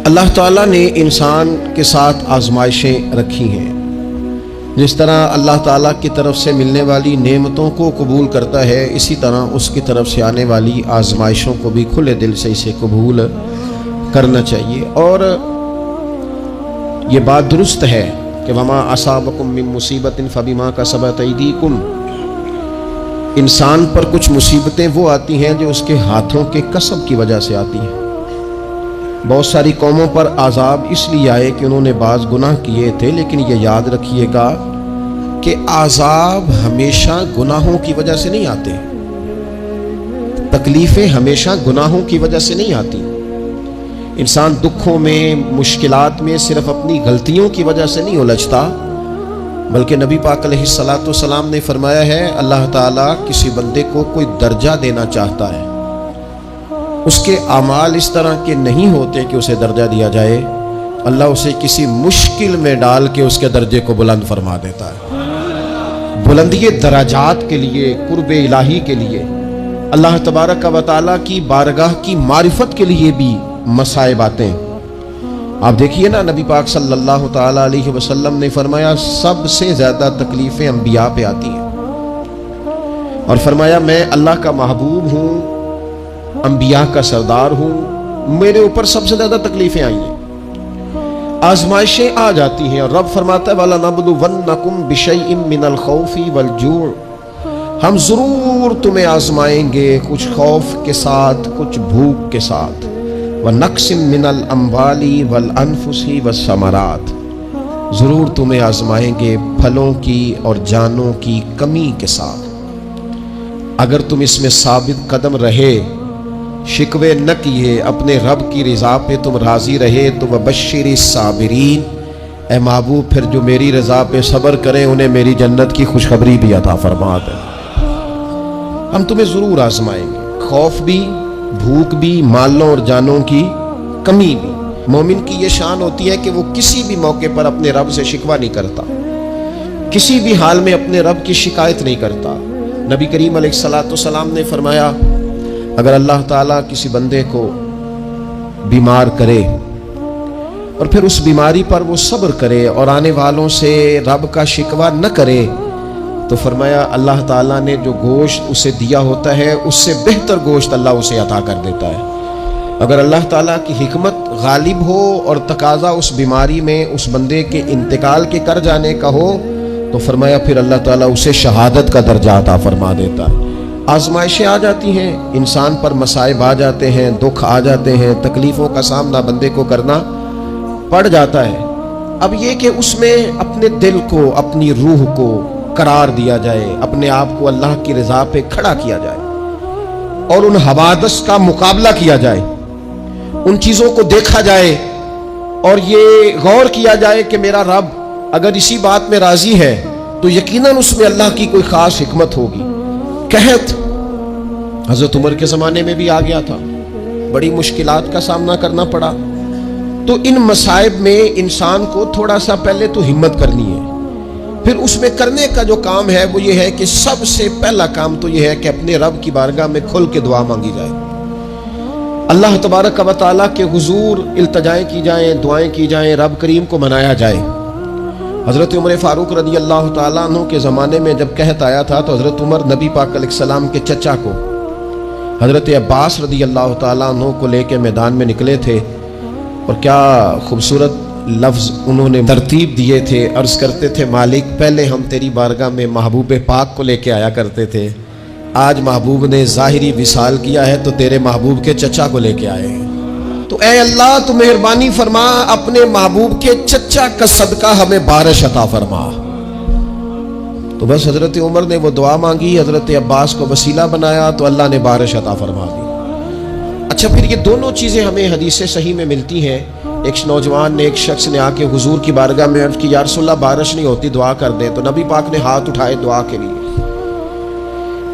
اللہ تعالیٰ نے انسان کے ساتھ آزمائشیں رکھی ہیں۔ جس طرح اللہ تعالیٰ کی طرف سے ملنے والی نعمتوں کو قبول کرتا ہے، اسی طرح اس کی طرف سے آنے والی آزمائشوں کو بھی کھلے دل سے اسے قبول کرنا چاہیے۔ اور یہ بات درست ہے کہ وما اصابکم من مصیبت فبما کسبت ایدیکم، انسان پر کچھ مصیبتیں وہ آتی ہیں جو اس کے ہاتھوں کے کسب کی وجہ سے آتی ہیں۔ بہت ساری قوموں پر عذاب اس لیے آئے کہ انہوں نے بعض گناہ کیے تھے، لیکن یہ یاد رکھیے گا کہ عذاب ہمیشہ گناہوں کی وجہ سے نہیں آتے، تکلیفیں ہمیشہ گناہوں کی وجہ سے نہیں آتی۔ انسان دکھوں میں، مشکلات میں صرف اپنی غلطیوں کی وجہ سے نہیں الجھتا، بلکہ نبی پاک علیہ الصلاۃ والسلام نے فرمایا ہے اللہ تعالیٰ کسی بندے کو کوئی درجہ دینا چاہتا ہے، اس کے اعمال اس طرح کے نہیں ہوتے کہ اسے درجہ دیا جائے، اللہ اسے کسی مشکل میں ڈال کے اس کے درجے کو بلند فرما دیتا ہے۔ بلندی درجات کے لیے، قرب الہی کے لیے، اللہ تبارک و تعالیٰ کی بارگاہ کی معرفت کے لیے بھی مصائب آتے ہیں۔ آپ دیکھیے نا، نبی پاک صلی اللہ تعالیٰ علیہ وسلم نے فرمایا سب سے زیادہ تکلیفیں انبیاء پہ آتی ہیں، اور فرمایا میں اللہ کا محبوب ہوں، انبیاء کا سردار ہوں، میرے اوپر سب سے زیادہ تکلیفیں آئی ہیں، آزمائشیں آ جاتی ہیں۔ اور رب فرماتا ہے وَلَنَبْلُوَنَّكُمْ بِشَيْءٍ مِّنَ الْخَوْفِ وَالْجُوعِ، ہم ضرور تمہیں آزمائیں گے کچھ خوف کے ساتھ، کچھ بھوک کے ساتھ، وَنَقْصٍ مِّنَ الْأَمْوَالِ وَالْأَنفُسِ وَالثَّمَرَاتِ، ضرور تمہیں آزمائیں گے پھلوں کی اور جانوں کی کمی کے ساتھ۔ اگر تم اس میں ثابت قدم رہے، شکوے نہ کیے، اپنے رب کی رضا پہ تم راضی رہے، تو وَبَشِّرِ الصَّابِرِينَ، اے محبوب پھر جو میری رضا پہ صبر کریں انہیں میری جنت کی خوشخبری بھی عطا فرما دے۔ ہم تمہیں ضرور آزمائیں گے، خوف بھی، بھوک بھی، مالوں اور جانوں کی کمی بھی۔ مومن کی یہ شان ہوتی ہے کہ وہ کسی بھی موقع پر اپنے رب سے شکوہ نہیں کرتا، کسی بھی حال میں اپنے رب کی شکایت نہیں کرتا۔ نبی کریم علیہ الصلاۃ والسلام نے فرمایا اگر اللہ تعالیٰ کسی بندے کو بیمار کرے اور پھر اس بیماری پر وہ صبر کرے اور آنے والوں سے رب کا شکوہ نہ کرے، تو فرمایا اللہ تعالیٰ نے جو گوشت اسے دیا ہوتا ہے اس سے بہتر گوشت اللہ اسے عطا کر دیتا ہے۔ اگر اللہ تعالیٰ کی حکمت غالب ہو اور تقاضا اس بیماری میں اس بندے کے انتقال کے کر جانے کا ہو، تو فرمایا پھر اللہ تعالیٰ اسے شہادت کا درجہ عطا فرما دیتا ہے۔ آزمائشیں آ جاتی ہیں، انسان پر مصائب آ جاتے ہیں، دکھ آ جاتے ہیں، تکلیفوں کا سامنا بندے کو کرنا پڑ جاتا ہے۔ اب یہ کہ اس میں اپنے دل کو، اپنی روح کو قرار دیا جائے، اپنے آپ کو اللہ کی رضا پہ کھڑا کیا جائے اور ان حوادث کا مقابلہ کیا جائے، ان چیزوں کو دیکھا جائے اور یہ غور کیا جائے کہ میرا رب اگر اسی بات میں راضی ہے تو یقیناً اس میں اللہ کی کوئی خاص حکمت ہوگی۔ قحط حضرت عمر کے زمانے میں بھی آ گیا تھا، بڑی مشکلات کا سامنا کرنا پڑا۔ تو ان مصائب میں انسان کو تھوڑا سا پہلے تو ہمت کرنی ہے، پھر اس میں کرنے کا جو کام ہے وہ یہ ہے کہ سب سے پہلا کام تو یہ ہے کہ اپنے رب کی بارگاہ میں کھل کے دعا مانگی جائے، اللہ تبارک و تعالیٰ کے حضور التجائیں کی جائیں، دعائیں کی جائیں، رب کریم کو منایا جائے۔ حضرت عمر فاروق رضی اللہ تعالیٰ عنہ کے زمانے میں جب قحط آیا تھا تو حضرت عمر نبی پاک علیہ السلام کے چچا کو حضرت عباس رضی اللہ تعالیٰ عنہ کو لے کے میدان میں نکلے تھے، اور کیا خوبصورت لفظ انہوں نے ترتیب دیے تھے، عرض کرتے تھے مالک پہلے ہم تیری بارگاہ میں محبوب پاک کو لے کے آیا کرتے تھے، آج محبوب نے ظاہری وصال کیا ہے تو تیرے محبوب کے چچا کو لے کے آئے ہیں، تو اے اللہ تو مہربانی فرما اپنے محبوب کے چچا کا صدقہ ہمیں بارش عطا فرما۔ تو بس حضرت عمر نے وہ دعا مانگی، حضرت عباس کو وسیلہ بنایا تو اللہ نے بارش عطا فرما دی۔ اچھا پھر یہ دونوں چیزیں ہمیں حدیث صحیح میں ملتی ہیں۔ ایک نوجوان نے، ایک شخص نے آ کے حضور کی بارگاہ میں عرض کی یا رسول اللہ بارش نہیں ہوتی، دعا کر دیں، تو نبی پاک نے ہاتھ اٹھائے دعا کے لیے،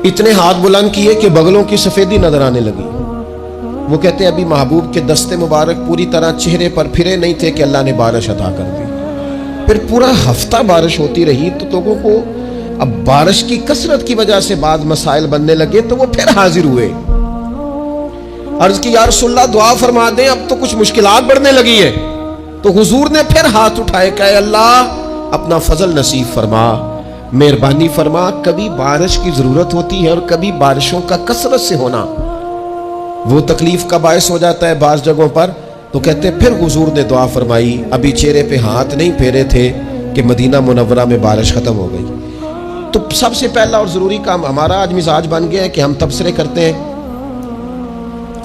اتنے ہاتھ بلند کیے کہ بغلوں کی سفیدی نظر آنے لگی۔ وہ کہتے ہیں ابھی محبوب کے دستے مبارک پوری طرح چہرے پر پھرے نہیں تھے کہ اللہ نے بارش عطا کر دی۔ پھر پورا ہفتہ بارش ہوتی رہی تو لوگوں کو اب بارش کی کثرت کی وجہ سے بعض مسائل بننے لگے، تو وہ پھر حاضر ہوئے۔ عرض کی یا رسول اللہ دعا فرما دیں، اب تو کچھ مشکلات بڑھنے لگی ہیں۔ تو حضور نے پھر ہاتھ اٹھائے کہ اے اللہ اپنا فضل نصیب فرما، مہربانی فرما، کبھی بارش کی ضرورت ہوتی ہے اور کبھی بارشوں کا کثرت سے ہونا وہ تکلیف کا باعث ہو جاتا ہے بعض جگہوں پر۔ تو کہتے پھر حضور نے دعا فرمائی، ابھی چہرے پہ ہاتھ نہیں پھیرے تھے کہ مدینہ منورہ میں بارش ختم ہو گئی۔ تو سب سے پہلا اور ضروری کام ہمارا آج مزاج بن گیا ہے کہ ہم تبصرے کرتے ہیں،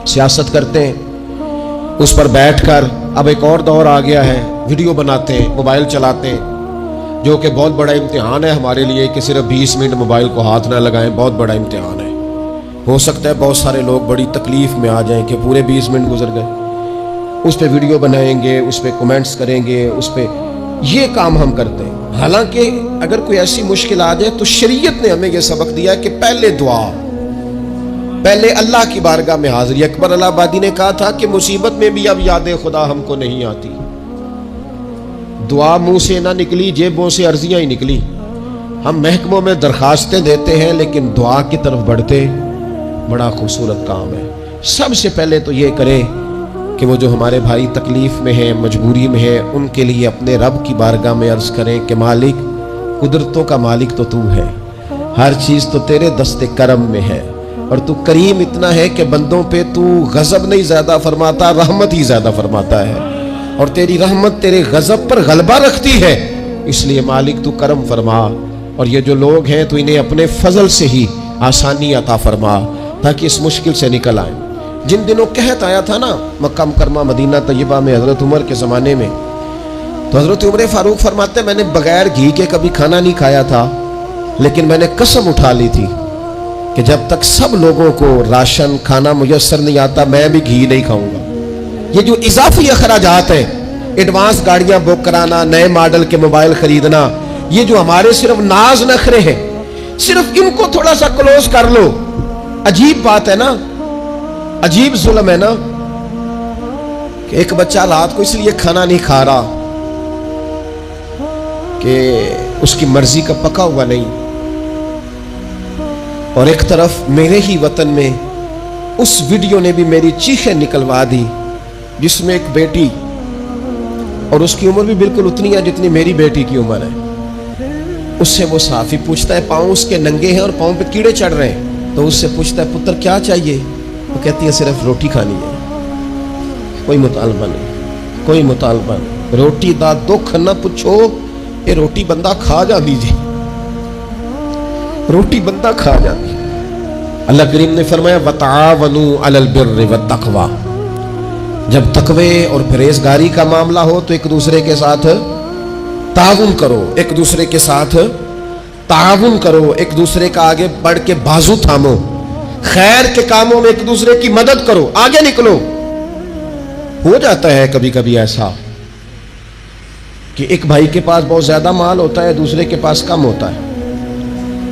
سیاست کرتے ہیں، اس پر بیٹھ کر اب ایک اور دور آ گیا ہے، ویڈیو بناتے ہیں، موبائل چلاتے ہیں، جو کہ بہت بڑا امتحان ہے ہمارے لیے کہ صرف 20 منٹ موبائل کو ہاتھ نہ لگائیں، بہت بڑا امتحان ہے۔ ہو سکتا ہے بہت سارے لوگ بڑی تکلیف میں آ جائیں کہ پورے 20 منٹ گزر گئے، اس پہ ویڈیو بنائیں گے، اس پہ کومنٹس کریں گے، اس پہ یہ کام ہم کرتے ہیں۔ حالانکہ اگر کوئی ایسی مشکل آ جائے تو شریعت نے ہمیں یہ سبق دیا کہ پہلے دعا، پہلے اللہ کی بارگاہ میں حاضری۔ اکبر الہ آبادی نے کہا تھا کہ مصیبت میں بھی اب یاد خدا ہم کو نہیں آتی، دعا منہ سے نہ نکلی، جیبوں سے عرضیاں ہی نکلی۔ ہم محکموں میں درخواستیں دیتے ہیں لیکن دعا کی طرف بڑھتے بڑا خوبصورت کام ہے۔ سب سے پہلے تو یہ کریں کہ وہ جو ہمارے بھائی تکلیف میں ہیں، مجبوری میں ہیں، ان کے لیے اپنے رب کی بارگاہ میں عرض کریں کہ مالک، قدرتوں کا مالک تو تو ہے، ہر چیز تو تیرے دست کرم میں ہے، اور تو کریم اتنا ہے کہ بندوں پہ تو غضب نہیں زیادہ فرماتا، رحمت ہی زیادہ فرماتا ہے، اور تیری رحمت تیرے غضب پر غلبہ رکھتی ہے، اس لیے مالک تو کرم فرما، اور یہ جو لوگ ہیں تو انہیں اپنے فضل سے ہی آسانی عطا فرما تاکہ اس مشکل سے نکل آئیں۔ جن دنوں قحط آیا تھا نا مکہ مکرمہ مدینہ طیبہ میں حضرت عمر کے زمانے میں، تو حضرت عمر فاروق فرماتے ہیں میں نے بغیر گھی کے کبھی کھانا نہیں کھایا تھا، لیکن میں نے قسم اٹھا لی تھی کہ جب تک سب لوگوں کو راشن کھانا میسر نہیں آتا میں بھی گھی نہیں کھاؤں گا۔ یہ جو اضافی اخراجات ہیں، ایڈوانس گاڑیاں بک کرانا، نئے ماڈل کے موبائل خریدنا، یہ جو ہمارے صرف ناز نخرے ہیں، صرف ان کو تھوڑا سا کلوز کر لو۔ عجیب بات ہے نا، عجیب ظلم ہے نا کہ ایک بچہ رات کو اس لیے کھانا نہیں کھا رہا کہ اس کی مرضی کا پکا ہوا نہیں، اور ایک طرف میرے ہی وطن میں اس ویڈیو نے بھی میری چیخیں نکلوا دی جس میں ایک بیٹی، اور اس کی عمر بھی بالکل اتنی ہے جتنی میری بیٹی کی عمر ہے، اس سے وہ صحافی پوچھتا ہے، پاؤں اس کے ننگے ہیں اور پاؤں پہ کیڑے چڑھ رہے ہیں، تو اس سے پوچھتا ہے پتر کیا چاہیے؟ وہ کہتی ہے صرف روٹی کھانی ہے، کوئی مطالبہ نہیں، کوئی مطالبہ نہیں، روٹی دا دکھ نہ پوچھو، یہ روٹی بندہ کھا جا دیجیے، روٹی بندہ کھا جاتی۔ اللہ کریم نے فرمایا وَتَعَاوَنُوا عَلَى الْبِرِّ وَالتَّقْوَى، جب تقوی اور پرہیزگاری کا معاملہ ہو تو ایک دوسرے کے ساتھ تعاون کرو، ایک دوسرے کے ساتھ تعاون کرو، ایک دوسرے کا آگے بڑھ کے بازو تھامو، خیر کے کاموں میں ایک دوسرے کی مدد کرو، آگے نکلو۔ ہو جاتا ہے کبھی کبھی ایسا کہ ایک بھائی کے پاس بہت زیادہ مال ہوتا ہے، دوسرے کے پاس کم ہوتا ہے،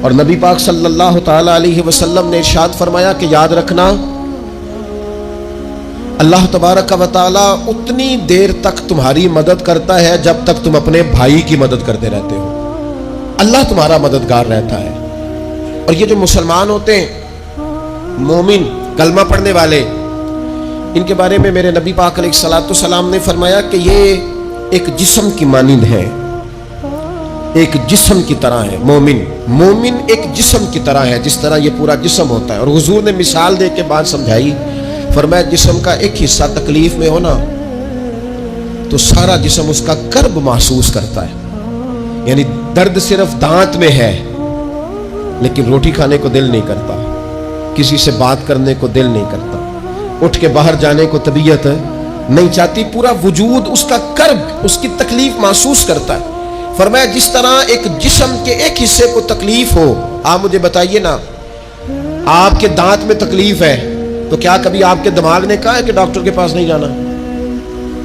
اور نبی پاک صلی اللہ تعالی علیہ وسلم نے ارشاد فرمایا کہ یاد رکھنا اللہ تبارک و تعالی اتنی دیر تک تمہاری مدد کرتا ہے جب تک تم اپنے بھائی کی مدد کرتے رہتے ہو، اللہ تمہارا مددگار رہتا ہے۔ اور یہ جو مسلمان ہوتے ہیں، مومن، کلمہ پڑھنے والے، ان کے بارے میں میرے نبی پاک علیہ الصلوۃ والسلام نے فرمایا کہ یہ ایک جسم کی مانند ہے، ایک جسم کی طرح ہے۔ مومن ایک جسم کی طرح ہے، جس طرح یہ پورا جسم ہوتا ہے۔ اور حضور نے مثال دے کے بات سمجھائی، فرمایا جسم کا ایک حصہ تکلیف میں ہونا تو سارا جسم اس کا کرب محسوس کرتا ہے، یعنی درد صرف دانت میں ہے لیکن روٹی کھانے کو دل نہیں کرتا، کسی سے بات کرنے کو دل نہیں کرتا، اٹھ کے باہر جانے کو طبیعت نہیں چاہتی، پورا وجود اس کا کرب، اس کی تکلیف محسوس کرتا ہے۔ فرمایا جس طرح ایک جسم کے ایک حصے کو تکلیف ہو، آپ مجھے بتائیے نا، آپ کے دانت میں تکلیف ہے تو کیا کبھی آپ کے دماغ نے کہا ہے کہ ڈاکٹر کے پاس نہیں جانا؟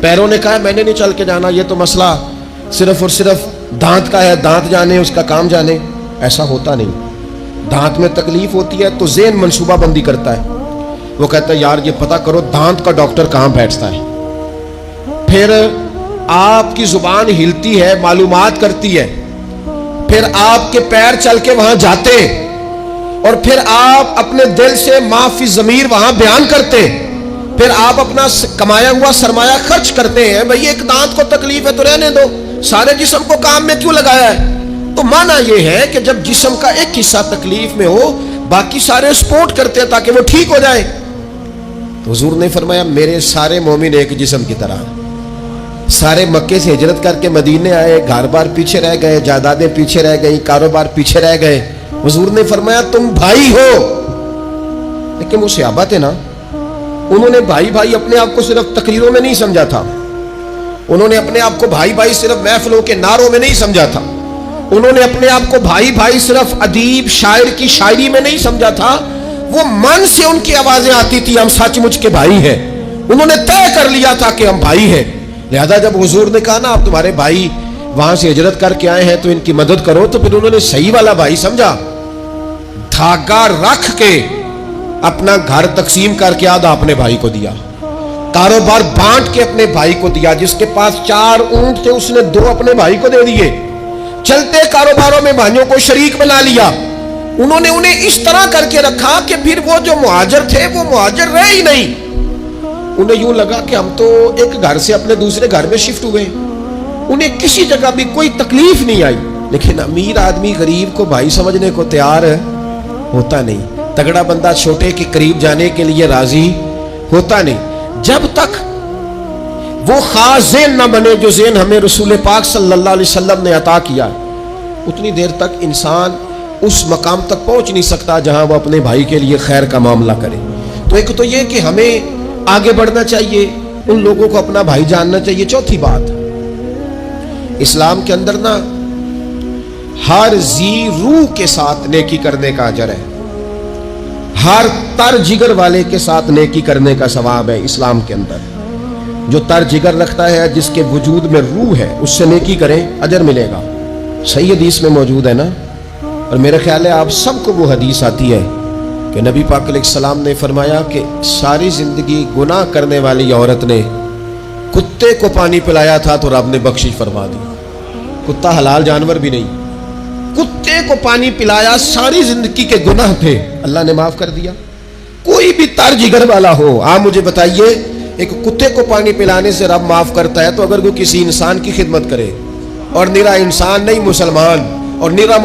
پیروں نے کہا ہے میں نے نہیں چل کے جانا، یہ تو مسئلہ صرف اور صرف دانت کا ہے، دانت جانے، اس کا کام جانے؟ ایسا ہوتا نہیں۔ دانت میں تکلیف ہوتی ہے تو ذہن منصوبہ بندی کرتا ہے، وہ کہتا ہے یار یہ پتہ کرو دانت کا ڈاکٹر کہاں بیٹھتا ہے، پھر آپ کی زبان ہلتی ہے، معلومات کرتی ہے، پھر آپ کے پیر چل کے وہاں جاتے، اور پھر آپ اپنے دل سے ما فی ضمیر وہاں بیان کرتے، پھر آپ اپنا کمایا ہوا سرمایہ خرچ کرتے ہیں. بھئی ایک دانت کو تکلیف ہے تو رہنے دو, سارے جسم کو کام میں کیوں لگایا ہے؟ تو معنی یہ ہے کہ جب جسم کا ایک حصہ تکلیف میں ہو, باقی سارے سپورٹ کرتے ہیں تاکہ وہ ٹھیک ہو جائے. تو حضور نے فرمایا میرے سارے مومن ایک جسم کی طرح. سارے مکے سے ہجرت کر کے مدینے آئے, گھر بار پیچھے رہ گئے, جائیدادیں پیچھے رہ گئی, کاروبار پیچھے رہ گئے. حضور نے فرمایا تم بھائی ہو. لیکن وہ صحابہ تھے نا, انہوں نے بھائی بھائی اپنے آپ کو صرف تقریروں میں نہیں سمجھا تھا. انہوں نے اپنے آپ کو بھائی بھائی صرف محفلوں کے نعروں میں نہیں سمجھا تھا. انہوں نے اپنے آپ کو بھائی بھائی صرف ادیب شاعر کی شاعری میں نہیں سمجھا تھا. وہ من سے ان کی آوازیں آتی تھی ہم سچ مچ کے بھائی ہیں. انہوں نے طے کر لیا تھا کہ ہم بھائی ہیں. لہذا جب حضور نے کہا نا آپ تمہارے بھائی وہاں سے ہجرت کر کے آئے ہیں تو ان کی مدد کرو, تو پھر انہوں نے صحیح والا بھائی سمجھا. دھاگا رکھ کے اپنا گھر تقسیم کر کے آدھا اپنے بھائی کو دیا, کاروبار بانٹ کے اپنے بھائی کو دیا. جس کے پاس 4 اونٹ تھے اس نے 2 اپنے بھائی کو دے دیے. چلتے کاروباروں میں بھائیوں کو شریک بنا لیا. انہوں نے انہیں اس طرح کر کے رکھا کہ پھر وہ جو مہاجر تھے وہ مہاجر رہے ہی نہیں. انہیں یوں لگا کہ ہم تو ایک گھر سے اپنے دوسرے گھر میں شفٹ ہوئے. انہیں کسی جگہ بھی کوئی تکلیف نہیں آئی. لیکن امیر آدمی غریب کو بھائی سمجھنے کو تیار ہوتا نہیں. تگڑا بندہ چھوٹے کے قریب جانے کے لیے راضی ہوتا نہیں. جب تک وہ خاص ذہن نہ بنے جو ذہن ہمیں رسول پاک صلی اللہ علیہ وسلم نے عطا کیا, اتنی دیر تک انسان اس مقام تک پہنچ نہیں سکتا جہاں وہ اپنے بھائی کے لیے خیر کا معاملہ کرے. تو ایک تو یہ کہ ہمیں آگے بڑھنا چاہیے, ان لوگوں کو اپنا بھائی جاننا چاہیے. چوتھی بات, اسلام کے اندر نا ہر ذی روح کے ساتھ نیکی کرنے کا اجر ہے. ہر تر جگر والے کے ساتھ نیکی کرنے کا ثواب ہے اسلام کے اندر. جو تر جگر رکھتا ہے, جس کے وجود میں روح ہے, اس سے نیکی کریں اجر ملے گا. صحیح حدیث میں موجود ہے نا. اور میرے خیال ہے آپ سب کو وہ حدیث آتی ہے کہ نبی پاک علیہ السلام نے فرمایا کہ ساری زندگی گناہ کرنے والی عورت نے کتے کو پانی پلایا تھا تو رب نے بخشش فرما دی. کتا حلال جانور بھی نہیں, کتے کو پانی پلایا, ساری زندگی کے گناہ تھے, اللہ نے معاف کر دیا. کوئی بھی تر جگر والا ہو, آپ مجھے بتائیے ایک کتے کو پانی پلانے سے رب معاف کرتا ہے, تو اگر کوئی کسی انسان کی خدمت کرے اور نرا انسان نہیں مسلمان اور نرا